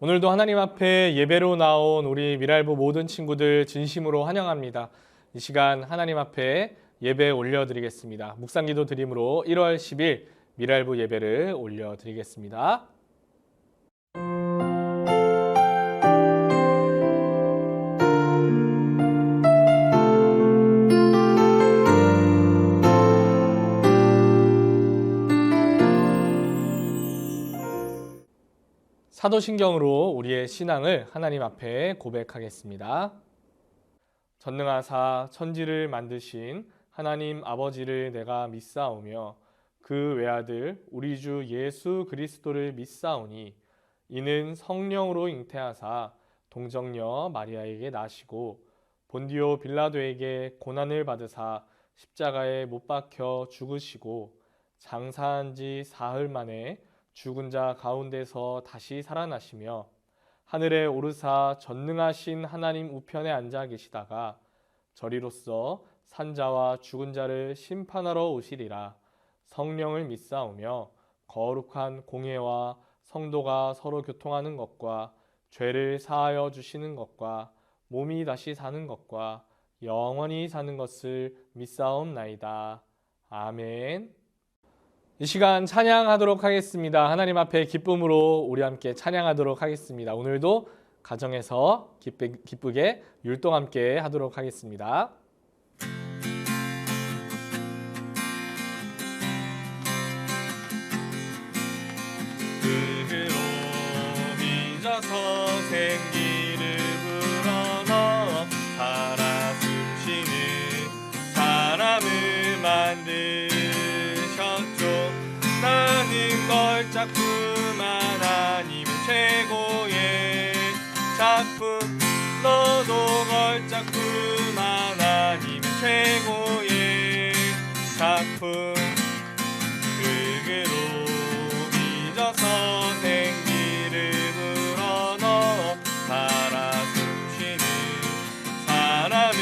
오늘도 하나님 앞에 예배로 나온 우리 미랄부 모든 친구들 진심으로 환영합니다. 이 시간 하나님 앞에 예배 올려드리겠습니다. 묵상기도 드림으로 1월 10일 미랄부 예배를 올려드리겠습니다. 사도신경으로 우리의 신앙을 하나님 앞에 고백하겠습니다. 전능하사 천지를 만드신 하나님 아버지를 내가 믿사오며 그 외아들 우리 주 예수 그리스도를 믿사오니 이는 성령으로 잉태하사 동정녀 마리아에게 나시고 본디오 빌라도에게 고난을 받으사 십자가에 못 박혀 죽으시고 장사한 지 사흘 만에 죽은 자 가운데서 다시 살아나시며 하늘에 오르사 전능하신 하나님 우편에 앉아 계시다가 저리로서 산자와 죽은 자를 심판하러 오시리라. 성령을 믿사오며 거룩한 공예와 성도가 서로 교통하는 것과 죄를 사하여 주시는 것과 몸이 다시 사는 것과 영원히 사는 것을 믿사옵나이다. 아멘. 이 시간 찬양하도록 하겠습니다. 하나님 앞에 기쁨으로 우리 함께 찬양하도록 하겠습니다. 오늘도 가정에서 기쁘게 율동 함께 하도록 하겠습니다. 흙으로 빚어서 생기를 불어넣어 살아 숨쉬는 사람을 만드셨죠. 나는 걸작품 하나님은 최고의 작품, 너도 걸작품 하나님은 최고의 작품. 흙으로 빚어서 생기를 불어넣어 살아 숨쉬는 사람을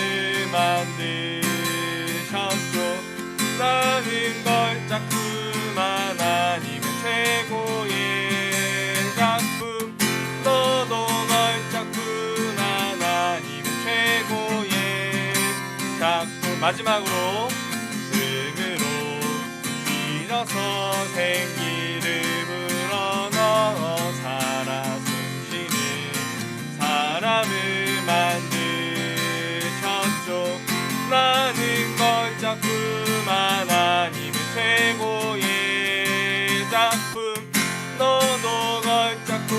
만드셨죠. 나는 걸작품 하나님은 최고의 작품, 너도 걸작품 하나님은 최고의 작품. 마지막으로 흙으로 빚어서 생기를 불어넣어 살아 숨쉬는 사람을 만드셨죠. 나는 걸작품 하나님은 최고의 작품, 너도 걸작품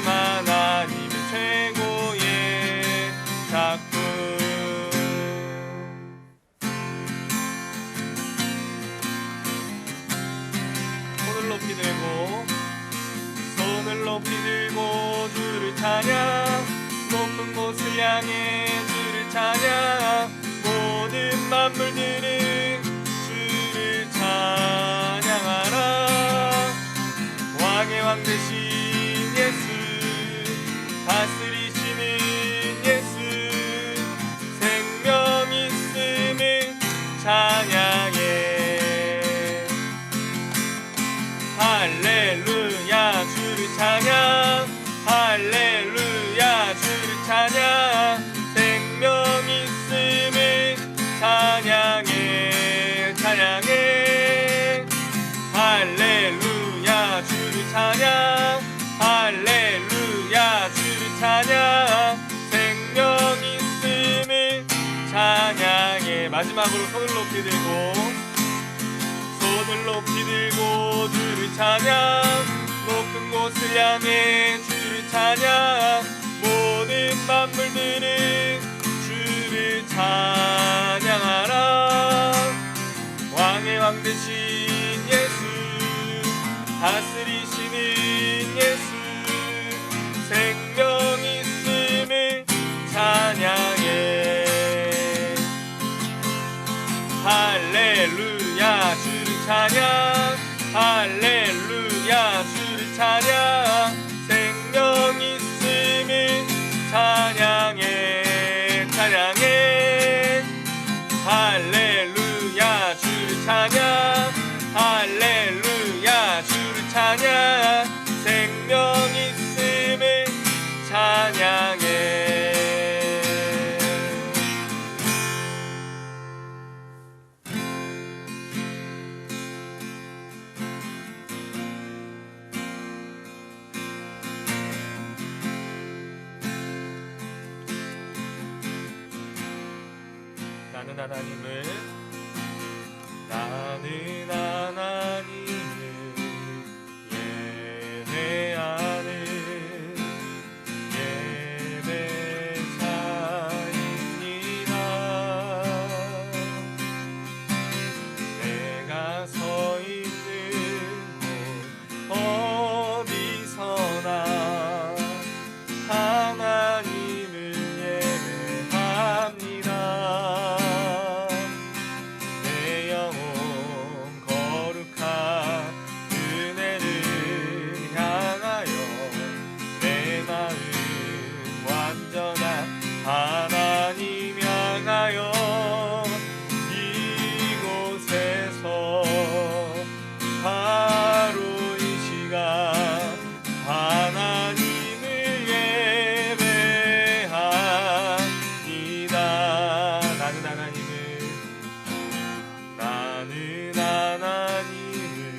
하나님은 최고의 작품. 손을 높이 들고 주를 찬양, 높은 곳을 향해 주를 찬양. 모든 만물들은 주를 찬양하라. 왕의 왕 되신 예수, 다스리시는 예수, 생명 있음을 찬양해. 할렐루야 주를 찬양, 할렐루야 주를 찬양. 생명 있음을 찬양해, 찬양해. 할렐루야 주를 찬양, 할렐루야 주를 찬양. 생명 있음을 찬양해. 마지막으로 손을 높이 들고, 손을 높이 들고 주를 찬양, 높은 곳을 향해 주를 찬양. 모든 만물들은 주를 찬양하라. 왕의 왕 되신 예수, 다스리시는 예수, 생명 있음을 찬양해. 할렐루야 주를 찬양, 할렐루야 주를 찬양. 생명 있음을 찬양해, 찬양해. 할렐루야 주를 찬양, 할렐루야 주를 찬양. 생명 있음을 나는 하나님을 예배하는 예배자입니다. 내가 서 있는 곳 어디서나 하나님을 예배합니다. 내 영혼 거룩한 은혜를 향하여 내 마음 완전한 하나님 향하여 이곳에서 바로 이 시간 하나님을 예배합니다. 나는 하나님을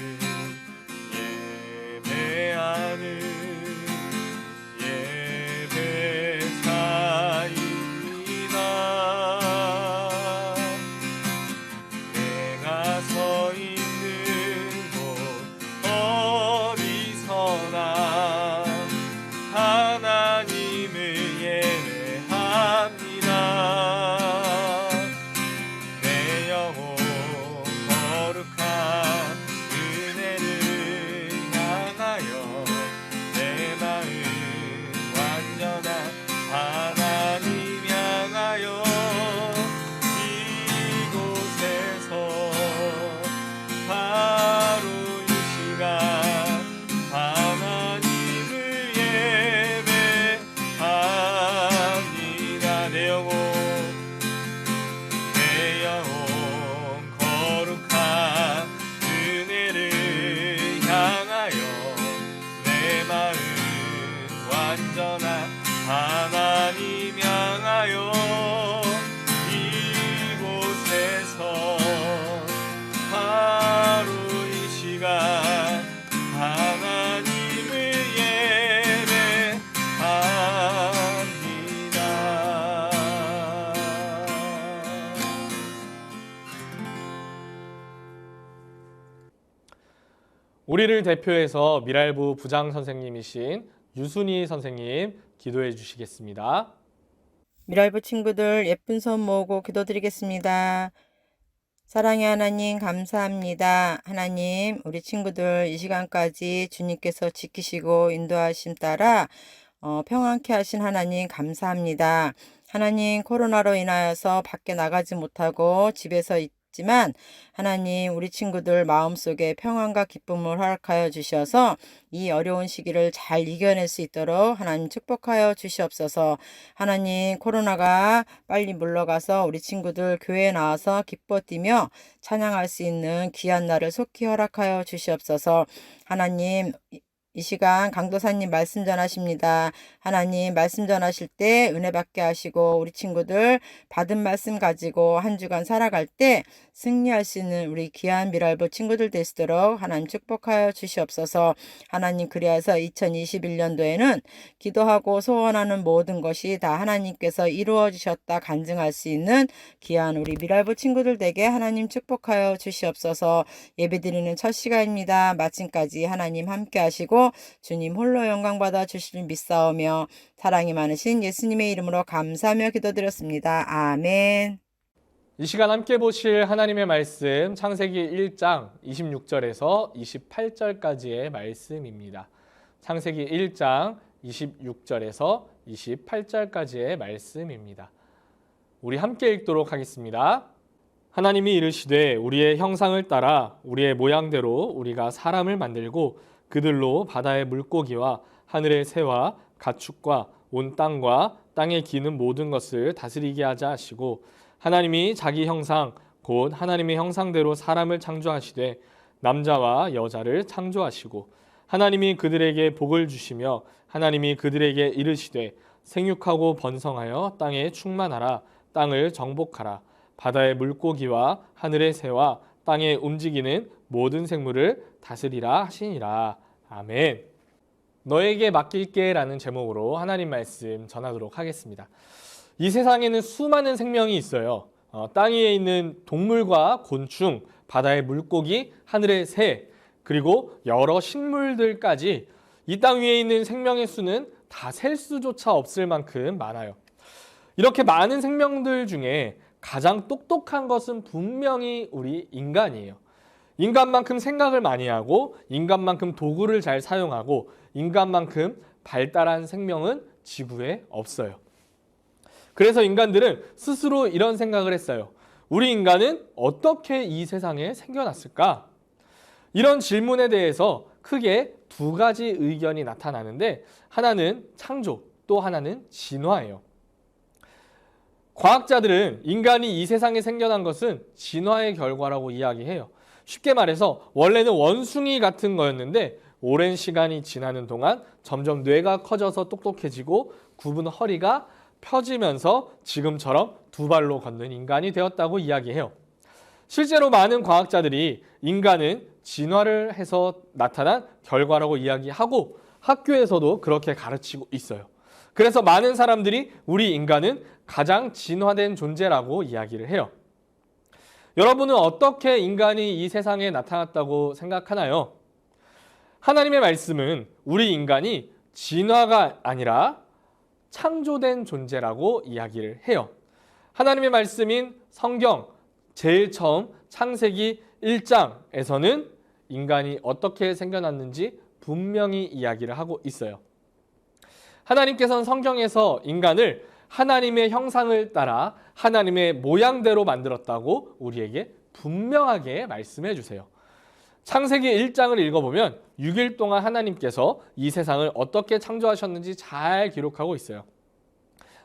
예배하는 예배자입니다. 내가 서 있는 곳 어디서나 하나님을 예배합니다. 내 영혼 거룩한 은혜를 향하여 내 마음 완전한 하나님 향하여 이곳에서 바로 이 시간 하나님을 예배합니다. 내 영혼 거룩한 은혜를 향하여 내 마음 완전한 하나님 향하여 이곳에서 바로 이 시간 하나님을 예배합니다. 우리를 대표해서 미랄부 부장 선생님이신 유순희 선생님 기도해 주시겠습니다. 미랄부 친구들 예쁜 손 모으고 기도드리겠습니다. 사랑의 하나님 감사합니다. 하나님 우리 친구들 이 시간까지 주님께서 지키시고 인도하심 따라 평안케 하신 하나님 감사합니다. 하나님 코로나로 인하여서 밖에 나가지 못하고 집에서 있지만 하나님 우리 친구들 마음속에 평안과 기쁨을 허락하여 주셔서 이 어려운 시기를 잘 이겨낼 수 있도록 하나님 축복하여 주시옵소서. 하나님 코로나가 빨리 물러가서 우리 친구들 교회에 나와서 기뻐 뛰며 찬양할 수 있는 귀한 날을 속히 허락하여 주시옵소서. 하나님 이 시간 강도사님 말씀 전하십니다. 하나님 말씀 전하실 때 은혜 받게 하시고 우리 친구들 받은 말씀 가지고 한 주간 살아갈 때 승리할 수 있는 우리 귀한 미랄부 친구들 되시도록 하나님 축복하여 주시옵소서. 하나님 그리하여서 2021년도에는 기도하고 소원하는 모든 것이 다 하나님께서 이루어 주셨다 간증할 수 있는 귀한 우리 미랄부 친구들 되게 하나님 축복하여 주시옵소서. 예배드리는 첫 시간입니다. 마침까지 하나님 함께 하시고 주님 홀로 영광 받아 주시길 믿사오며 사랑이 많으신 예수님의 이름으로 감사하며 기도드렸습니다. 아멘. 이 시간 함께 보실 하나님의 말씀 창세기 1장 26절에서 28절까지의 말씀입니다. 창세기 1장 26절에서 28절까지의 말씀입니다. 우리 함께 읽도록 하겠습니다. 하나님이 이르시되 우리의 형상을 따라 우리의 모양대로 우리가 사람을 만들고 그들로 바다의 물고기와 하늘의 새와 가축과 온 땅과 땅에 기는 모든 것을 다스리게 하자 하시고 하나님이 자기 형상 곧 하나님의 형상대로 사람을 창조하시되 남자와 여자를 창조하시고 하나님이 그들에게 복을 주시며 하나님이 그들에게 이르시되 생육하고 번성하여 땅에 충만하라 땅을 정복하라 바다의 물고기와 하늘의 새와 땅에 움직이는 모든 생물을 다스리라 하시니라. 아멘. 너에게 맡길게 라는 제목으로 하나님 말씀 전하도록 하겠습니다. 이 세상에는 수많은 생명이 있어요. 땅 위에 있는 동물과 곤충, 바다의 물고기, 하늘의 새, 그리고 여러 식물들까지 이 땅 위에 있는 생명의 수는 다 셀 수조차 없을 만큼 많아요. 이렇게 많은 생명들 중에 가장 똑똑한 것은 분명히 우리 인간이에요. 인간만큼 생각을 많이 하고 인간만큼 도구를 잘 사용하고 인간만큼 발달한 생명은 지구에 없어요. 그래서 인간들은 스스로 이런 생각을 했어요. 우리 인간은 어떻게 이 세상에 생겨났을까? 이런 질문에 대해서 크게 두 가지 의견이 나타나는데 하나는 창조, 또 하나는 진화예요. 과학자들은 인간이 이 세상에 생겨난 것은 진화의 결과라고 이야기해요. 쉽게 말해서 원래는 원숭이 같은 거였는데 오랜 시간이 지나는 동안 점점 뇌가 커져서 똑똑해지고 굽은 허리가 펴지면서 지금처럼 두 발로 걷는 인간이 되었다고 이야기해요. 실제로 많은 과학자들이 인간은 진화를 해서 나타난 결과라고 이야기하고 학교에서도 그렇게 가르치고 있어요. 그래서 많은 사람들이 우리 인간은 가장 진화된 존재라고 이야기를 해요. 여러분은 어떻게 인간이 이 세상에 나타났다고 생각하나요? 하나님의 말씀은 우리 인간이 진화가 아니라 창조된 존재라고 이야기를 해요. 하나님의 말씀인 성경 제일 처음 창세기 1장에서는 인간이 어떻게 생겨났는지 분명히 이야기를 하고 있어요. 하나님께서는 성경에서 인간을 하나님의 형상을 따라 하나님의 모양대로 만들었다고 우리에게 분명하게 말씀해 주세요. 창세기 1장을 읽어보면 6일 동안 하나님께서 이 세상을 어떻게 창조하셨는지 잘 기록하고 있어요.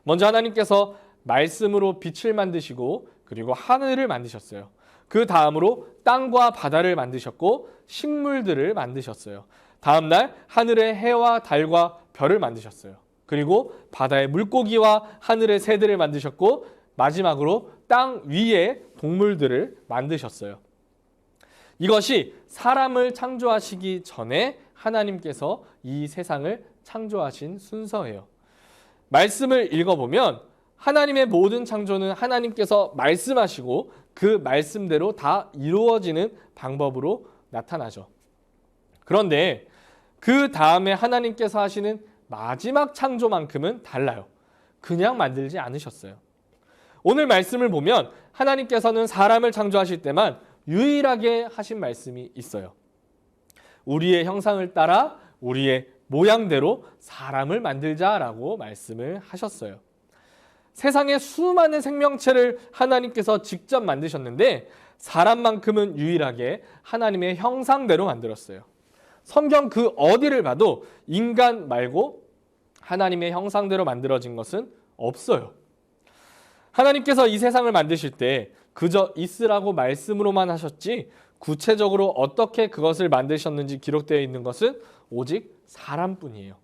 먼저 하나님께서 말씀으로 빛을 만드시고 그리고 하늘을 만드셨어요. 그 다음으로 땅과 바다를 만드셨고 식물들을 만드셨어요. 다음 날 하늘의 해와 달과 별을 만드셨어요. 그리고 바다의 물고기와 하늘의 새들을 만드셨고 마지막으로 땅 위에 동물들을 만드셨어요. 이것이 사람을 창조하시기 전에 하나님께서 이 세상을 창조하신 순서예요. 말씀을 읽어보면 하나님의 모든 창조는 하나님께서 말씀하시고 그 말씀대로 다 이루어지는 방법으로 나타나죠. 그런데 그 다음에 하나님께서 하시는 마지막 창조만큼은 달라요. 그냥 만들지 않으셨어요. 오늘 말씀을 보면 하나님께서는 사람을 창조하실 때만 유일하게 하신 말씀이 있어요. 우리의 형상을 따라 우리의 모양대로 사람을 만들자라고 말씀을 하셨어요. 세상의 수많은 생명체를 하나님께서 직접 만드셨는데 사람만큼은 유일하게 하나님의 형상대로 만들었어요. 성경 그 어디를 봐도 인간 말고 하나님의 형상대로 만들어진 것은 없어요. 하나님께서 이 세상을 만드실 때 그저 있으라고 말씀으로만 하셨지 구체적으로 어떻게 그것을 만드셨는지 기록되어 있는 것은 오직 사람뿐이에요.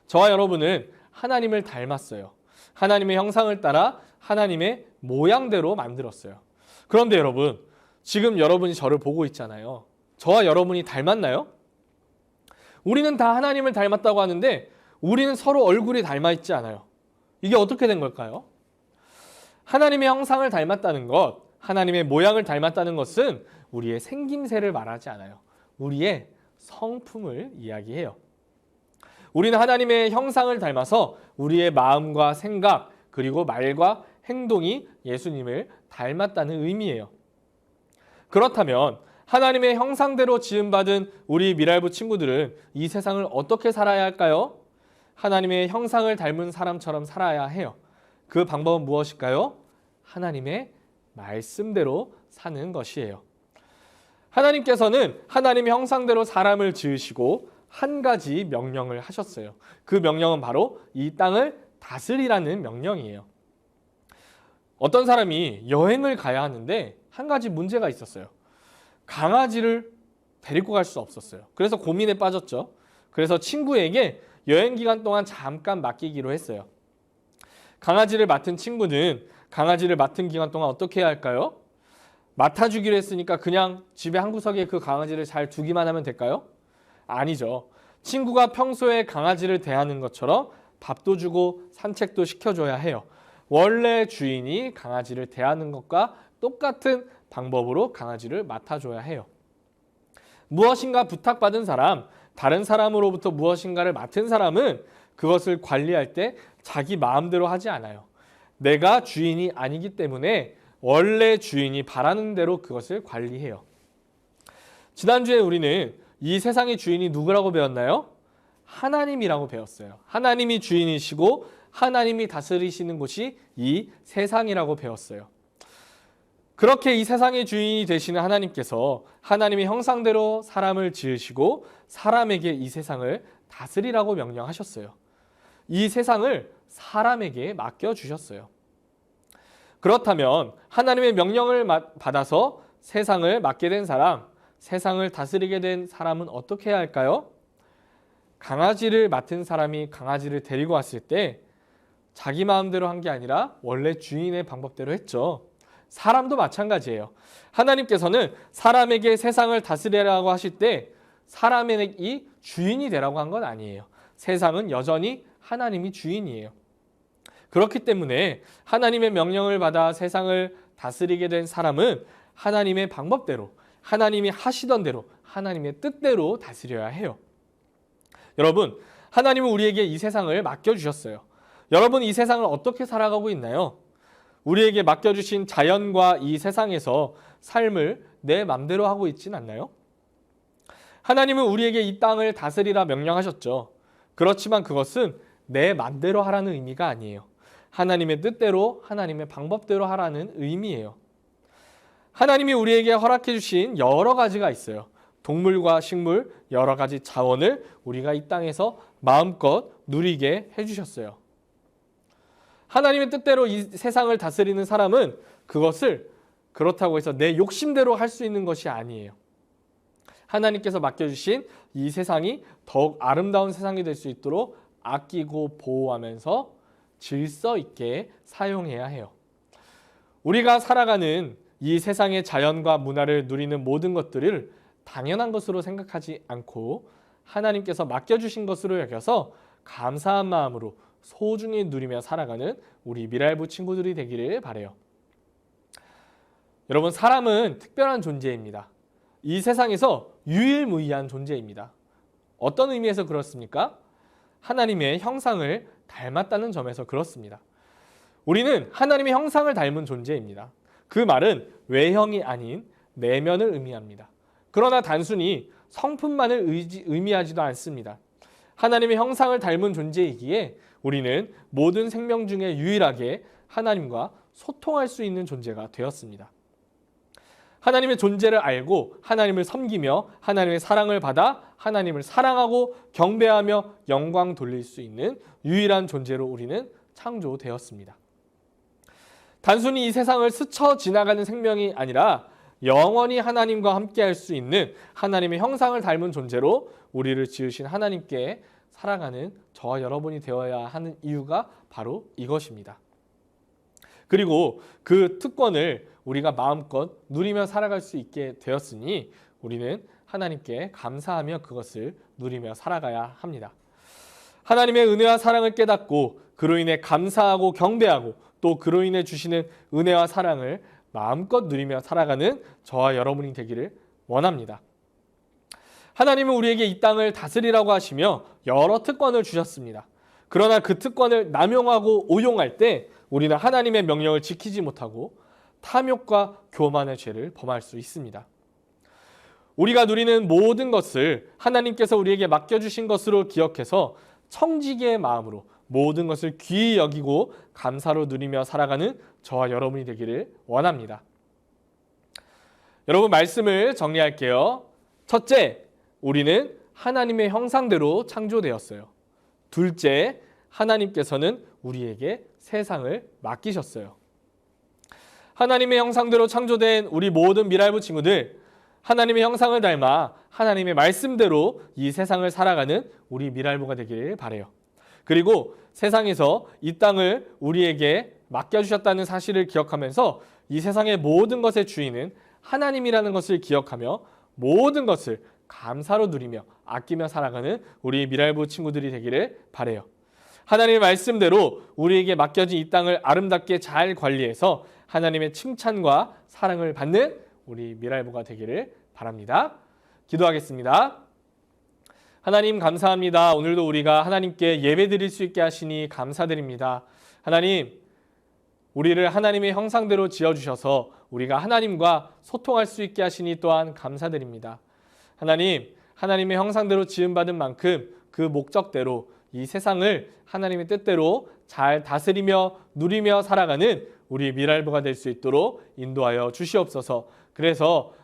저와 여러분은 하나님을 닮았어요. 하나님의 형상을 따라 하나님의 모양대로 만들었어요. 그런데 여러분, 지금 여러분이 저를 보고 있잖아요. 저와 여러분이 닮았나요? 우리는 다 하나님을 닮았다고 하는데 우리는 서로 얼굴이 닮아 있지 않아요. 이게 어떻게 된 걸까요? 하나님의 형상을 닮았다는 것, 하나님의 모양을 닮았다는 것은 우리의 생김새를 말하지 않아요. 우리의 성품을 이야기해요. 우리는 하나님의 형상을 닮아서 우리의 마음과 생각 그리고 말과 행동이 예수님을 닮았다는 의미예요. 그렇다면 하나님의 형상대로 지음받은 우리 미랄부 친구들은 이 세상을 어떻게 살아야 할까요? 하나님의 형상을 닮은 사람처럼 살아야 해요. 그 방법은 무엇일까요? 하나님의 말씀대로 사는 것이에요. 하나님께서는 하나님의 형상대로 사람을 지으시고 한 가지 명령을 하셨어요. 그 명령은 바로 이 땅을 다스리라는 명령이에요. 어떤 사람이 여행을 가야 하는데 한 가지 문제가 있었어요. 강아지를 데리고 갈 수 없었어요. 그래서 고민에 빠졌죠. 그래서 친구에게 여행 기간 동안 잠깐 맡기기로 했어요. 강아지를 맡은 친구는 강아지를 맡은 기간 동안 어떻게 해야 할까요? 맡아주기로 했으니까 그냥 집에 한 구석에 그 강아지를 잘 두기만 하면 될까요? 아니죠. 친구가 평소에 강아지를 대하는 것처럼 밥도 주고 산책도 시켜줘야 해요. 원래 주인이 강아지를 대하는 것과 똑같은 방법으로 강아지를 맡아줘야 해요. 무엇인가 부탁받은 사람, 다른 사람으로부터 무엇인가를 맡은 사람은 그것을 관리할 때 자기 마음대로 하지 않아요. 내가 주인이 아니기 때문에 원래 주인이 바라는 대로 그것을 관리해요. 지난주에 우리는 이 세상의 주인이 누구라고 배웠나요? 하나님이라고 배웠어요. 하나님이 주인이시고 하나님이 다스리시는 곳이 이 세상이라고 배웠어요. 그렇게 이 세상의 주인이 되시는 하나님께서 하나님의 형상대로 사람을 지으시고 사람에게 이 세상을 다스리라고 명령하셨어요. 이 세상을 사람에게 맡겨주셨어요. 그렇다면 하나님의 명령을 받아서 세상을 맡게 된 사람, 세상을 다스리게 된 사람은 어떻게 해야 할까요? 강아지를 맡은 사람이 강아지를 데리고 왔을 때 자기 마음대로 한 게 아니라 원래 주인의 방법대로 했죠. 사람도 마찬가지예요. 하나님께서는 사람에게 세상을 다스리라고 하실 때 사람이 주인이 되라고 한 건 아니에요. 세상은 여전히 하나님이 주인이에요. 그렇기 때문에 하나님의 명령을 받아 세상을 다스리게 된 사람은 하나님의 방법대로, 하나님이 하시던 대로, 하나님의 뜻대로 다스려야 해요. 여러분, 하나님은 우리에게 이 세상을 맡겨주셨어요. 여러분, 이 세상을 어떻게 살아가고 있나요? 우리에게 맡겨주신 자연과 이 세상에서 삶을 내 맘대로 하고 있진 않나요? 하나님은 우리에게 이 땅을 다스리라 명령하셨죠. 그렇지만 그것은 내 맘대로 하라는 의미가 아니에요. 하나님의 뜻대로, 하나님의 방법대로 하라는 의미예요. 하나님이 우리에게 허락해 주신 여러 가지가 있어요. 동물과 식물, 여러 가지 자원을 우리가 이 땅에서 마음껏 누리게 해주셨어요. 하나님의 뜻대로 이 세상을 다스리는 사람은 그것을 그렇다고 해서 내 욕심대로 할 수 있는 것이 아니에요. 하나님께서 맡겨주신 이 세상이 더욱 아름다운 세상이 될 수 있도록 아끼고 보호하면서 질서 있게 사용해야 해요. 우리가 살아가는 이 세상의 자연과 문화를 누리는 모든 것들을 당연한 것으로 생각하지 않고 하나님께서 맡겨주신 것으로 여겨서 감사한 마음으로 소중히 누리며 살아가는 우리 미랄부 친구들이 되기를 바라요. 여러분, 사람은 특별한 존재입니다. 이 세상에서 유일무이한 존재입니다. 어떤 의미에서 그렇습니까? 하나님의 형상을 닮았다는 점에서 그렇습니다. 우리는 하나님의 형상을 닮은 존재입니다. 그 말은 외형이 아닌 내면을 의미합니다. 그러나 단순히 성품만을 의미하지도 않습니다. 하나님의 형상을 닮은 존재이기에 우리는 모든 생명 중에 유일하게 하나님과 소통할 수 있는 존재가 되었습니다. 하나님의 존재를 알고 하나님을 섬기며 하나님의 사랑을 받아 하나님을 사랑하고 경배하며 영광 돌릴 수 있는 유일한 존재로 우리는 창조되었습니다. 단순히 이 세상을 스쳐 지나가는 생명이 아니라 영원히 하나님과 함께할 수 있는 하나님의 형상을 닮은 존재로 우리를 지으신 하나님께 살아가는 저와 여러분이 되어야 하는 이유가 바로 이것입니다. 그리고 그 특권을 우리가 마음껏 누리며 살아갈 수 있게 되었으니 우리는 하나님께 감사하며 그것을 누리며 살아가야 합니다. 하나님의 은혜와 사랑을 깨닫고 그로 인해 감사하고 경배하고 또 그로 인해 주시는 은혜와 사랑을 마음껏 누리며 살아가는 저와 여러분이 되기를 원합니다. 하나님은 우리에게 이 땅을 다스리라고 하시며 여러 특권을 주셨습니다. 그러나 그 특권을 남용하고 오용할 때 우리는 하나님의 명령을 지키지 못하고 탐욕과 교만의 죄를 범할 수 있습니다. 우리가 누리는 모든 것을 하나님께서 우리에게 맡겨주신 것으로 기억해서 청지기의 마음으로 모든 것을 귀히 여기고 감사로 누리며 살아가는 저와 여러분이 되기를 원합니다. 여러분, 말씀을 정리할게요. 첫째, 우리는 하나님의 형상대로 창조되었어요. 둘째, 하나님께서는 우리에게 세상을 맡기셨어요. 하나님의 형상대로 창조된 우리 모든 미랄부 친구들, 하나님의 형상을 닮아 하나님의 말씀대로 이 세상을 살아가는 우리 미랄부가 되기를 바라요. 그리고 세상에서 이 땅을 우리에게 맡겨주셨다는 사실을 기억하면서 이 세상의 모든 것의 주인은 하나님이라는 것을 기억하며 모든 것을 감사로 누리며 아끼며 살아가는 우리 미랄부 친구들이 되기를 바라요. 하나님의 말씀대로 우리에게 맡겨진 이 땅을 아름답게 잘 관리해서 하나님의 칭찬과 사랑을 받는 우리 미랄부가 되기를 바랍니다. 기도하겠습니다. 하나님 감사합니다. 오늘도 우리가 하나님께 예배드릴 수 있게 하시니 감사드립니다. 하나님, 우리를 하나님의 형상대로 지어주셔서 우리가 하나님과 소통할 수 있게 하시니 또한 감사드립니다. 하나님, 하나님의 형상대로 지음받은 만큼 그 목적대로 이 세상을 하나님의 뜻대로 잘 다스리며 누리며 살아가는 우리 미랄부가 될 수 있도록 인도하여 주시옵소서. 그래서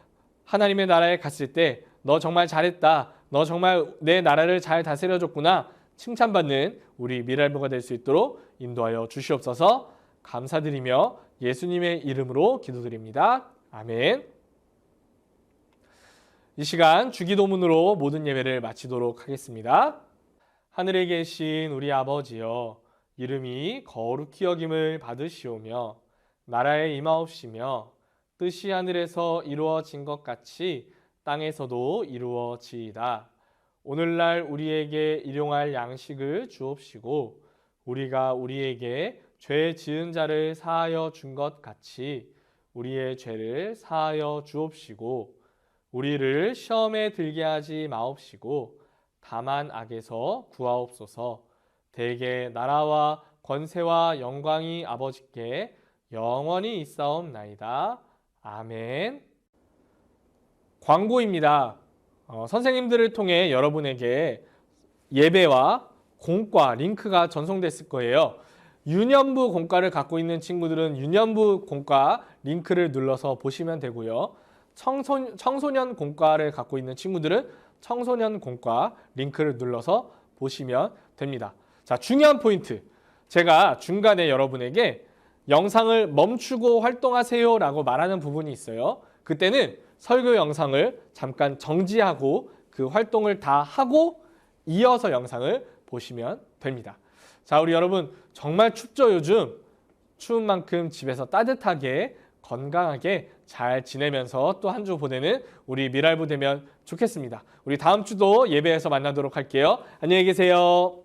하나님의 나라에 갔을 때 너 정말 잘했다. 너 정말 내 나라를 잘 다스려줬구나. 칭찬받는 우리 미랄부가 될 수 있도록 인도하여 주시옵소서. 감사드리며 예수님의 이름으로 기도드립니다. 아멘. 이 시간 주기도문으로 모든 예배를 마치도록 하겠습니다. 하늘에 계신 우리 아버지여, 이름이 거룩히 여김을 받으시오며 나라에 임하옵시며 뜻이 하늘에서 이루어진 것 같이 땅에서도 이루어지이다. 오늘날 우리에게 일용할 양식을 주옵시고 우리가 우리에게 죄 지은 자를 사하여 준 것 같이 우리의 죄를 사하여 주옵시고 우리를 시험에 들게 하지 마옵시고 다만 악에서 구하옵소서. 대개 나라와 권세와 영광이 아버지께 영원히 있사옵나이다. 아멘. 광고입니다. 선생님들을 통해 여러분에게 예배와 공과 링크가 전송됐을 거예요. 유년부 공과를 갖고 있는 친구들은 유년부 공과 링크를 눌러서 보시면 되고요. 청소년 공과를 갖고 있는 친구들은 청소년 공과 링크를 눌러서 보시면 됩니다. 자, 중요한 포인트. 제가 중간에 여러분에게 영상을 멈추고 활동하세요 라고 말하는 부분이 있어요. 그때는 설교 영상을 잠깐 정지하고 그 활동을 다 하고 이어서 영상을 보시면 됩니다. 자, 우리 여러분 정말 춥죠, 요즘? 추운 만큼 집에서 따뜻하게 건강하게 잘 지내면서 또 한 주 보내는 우리 미랄부 되면 좋겠습니다. 우리 다음 주도 예배에서 만나도록 할게요. 안녕히 계세요.